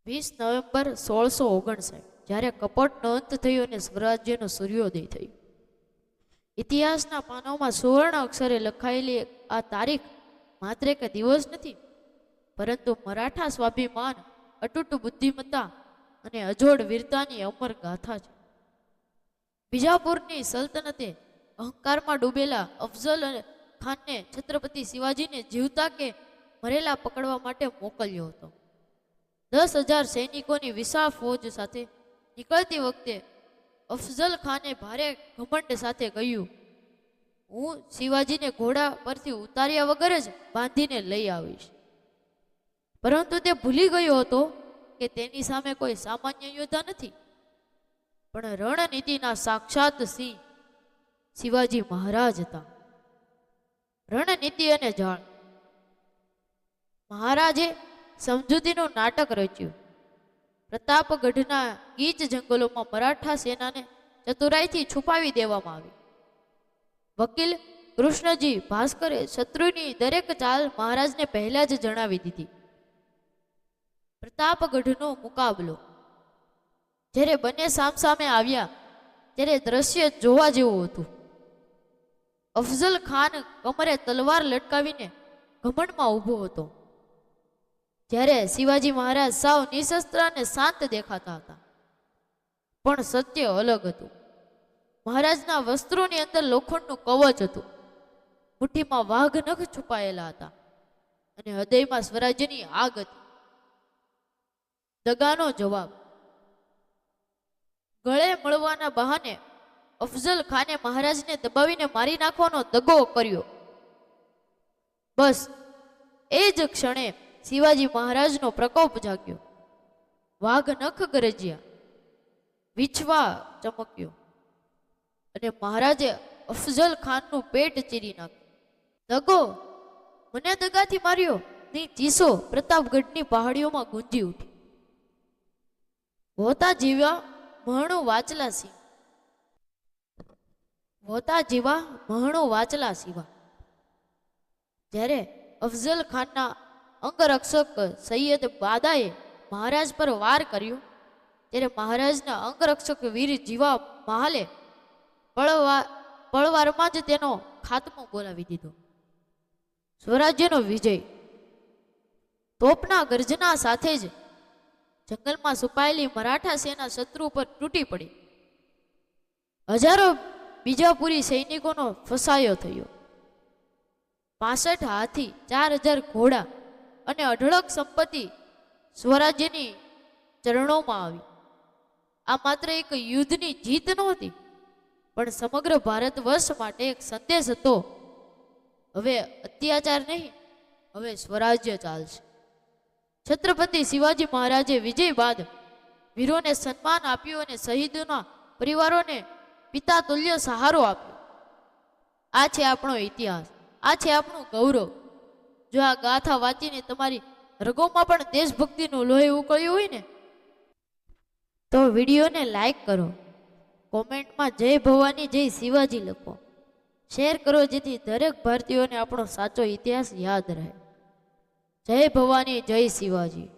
20 November 1659 જ્યારે કપટનો અંત થયો અને સ્વરાજ્યનો સૂર્યોદય થયો. ઇતિહાસના પાનાઓમાં સુવર્ણ અક્ષરે લખાયેલી આ તારીખ માત્ર એક દિવસ નથી, પરંતુ મરાઠા સ્વાભિમાન, અતૂટ બુદ્ધિમત્તા અને અજોડ વીરતાની અમર ગાથા છે. બીજાપુરની સલ્તનતે અહંકારમાં ડૂબેલા અફઝલ ખાનને છત્રપતિ શિવાજીને જીવતા કે મરેલા પકડવા માટે મોકલ્યો હતો. 10,000 સૈનિકોની વિશાળ ફૌજ સાથે નીકળતી વખતે અફઝલ ખાને ભારે ઘમંડ સાથે કહ્યું, હું શિવાજીને ઘોડા પરથી ઉતાર્યા વગર જ બાંધીને લઈ આવીશ. પરંતુ તે ભૂલી ગયો હતો કે તેની સામે કોઈ સામાન્ય યોદ્ધા નથી, પણ રણનીતિના સાક્ષાત સિંહ શિવાજી મહારાજ હતા. રણનીતિ અને જાળ. મહારાજે સમજૂતીનું નાટક રચ્યું. પ્રતાપગઢના ગીચ જંગલોમાં મરાઠા સેનાને ચતુરાઈથી છુપાવી દેવામાં આવી. વકીલ કૃષ્ણજી ભાસ્કરે શત્રુની દરેક ચાલ મહારાજને પહેલા જ જણાવી દીધી. પ્રતાપગઢનો મુકાબલો. જ્યારે બંને સામસામે આવ્યા ત્યારે દ્રશ્ય જોવા જેવું હતું. અફઝલ ખાન કમરે તલવાર લટકાવીને ઘમંડમાં ઊભો હતો, જ્યારે શિવાજી મહારાજ સાવ નિશસ્ત્ર અને શાંત દેખાતા હતા. પણ સત્ય અલગ હતું. મહારાજના વસ્ત્રોની અંદર લોખંડનું કવચ હતું, મુઠ્ઠીમાં વાઘ નખ છુપાયેલા હતા અને હૃદયમાં સ્વરાજ્યની આગ હતી. દગાનો જવાબ. ગળે મળવાના બહાને અફઝલ ખાને મહારાજને દબાવીને મારી નાખવાનો દગો કર્યો. બસ એ જ ક્ષણે શિવાજી મહારાજનો પ્રકોપ જાગ્યો. વાઘ નખ ગરજ્યા, વિછવા ચમક્યો અને મહારાજે અફઝલ ખાનનું પેટ ચીરી નાખ્યું. દગો, મને દગાથી માર્યો ની ચીસો પ્રતાપગઢની પહાડીઓમાં ગુંજી ઉઠી. હોતા જીવા મહણું વાંચલા સિંહ. હોતા જીવા મહણું વાંચલા સિવા. જ્યારે અફઝલ ખાનના અંગરક્ષક સૈયદ બાદાએ મહારાજ પર વાર કર્યો, ત્યારે મહારાજના અંગરક્ષક વીર જીવા મહાલે પળવારમાં જ તેનો ખાત્મો બોલાવી દીધો. સ્વરાજ્યનો વિજય. તોપના ગર્જના સાથે જ જંગલમાં છુપાયેલી મરાઠા સેના શત્રુ પર તૂટી પડી. હજારો બીજાપુરી સૈનિકોનો ફસાયો થયો. 65 હાથી, 4,000 ઘોડા અને અઢળક સંપત્તિ સ્વરાજ્યની ચરણોમાં આવી. આ માત્ર એક યુદ્ધની જીત નહોતી, પણ સમગ્ર ભારત વર્ષ માટે એક સંદેશ હતો. હવે અત્યાચાર નહીં, હવે સ્વરાજ્ય ચાલશે. છત્રપતિ શિવાજી મહારાજે વિજય બાદ વીરોને સન્માન આપ્યું અને શહીદોના પરિવારોને પિતા તુલ્ય સહારો આપ્યો. આ છે આપણો ઇતિહાસ, આ છે આપણું ગૌરવ. જો આ ગાથા વાંચીને તમારી રગોમાં પણ દેશભક્તિનું લોહી ઉકળ્યું હોય ને, તો વિડીયોને લાઈક કરો, કોમેન્ટમાં જય ભવાની જય શિવાજી લખો, શેર કરો, જેથી દરેક ભારતીયોને આપણો સાચો ઇતિહાસ યાદ રહે. જય ભવાની જય શિવાજી.